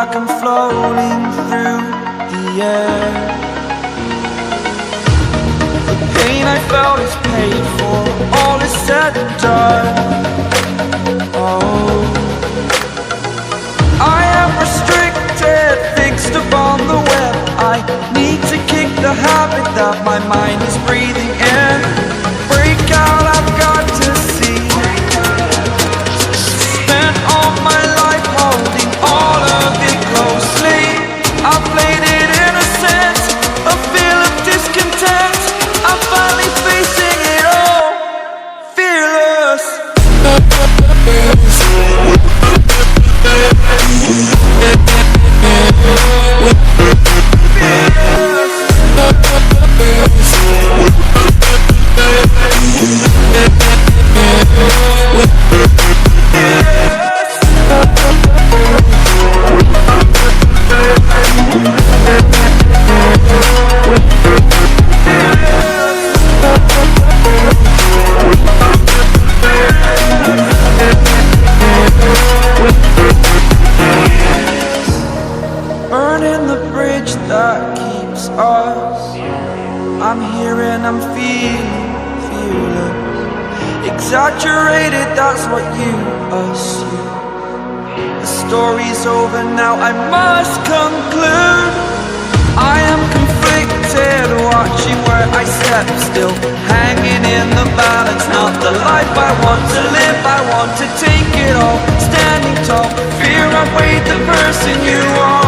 like I'm floating through the air. The pain I felt is paid for, all is said and done. Oh, I am restricted, fixed upon the web. I need to kick the habit that my mind is breathing in. Break out, I've got to see. Spent all my life holding all of it closely. I played it innocent, a feel of discontent. I'm finally facing it all, fearless. Burning the bridge that keeps us. I'm here and I'm feeling fearless. Exaggerated, that's what you assume. The story's over now, I must conclude. I am conflicted, watching where I step still, hanging in the balance. Not the life I want to live, I want to take it all. Standing tall, fear I weighed the person you are.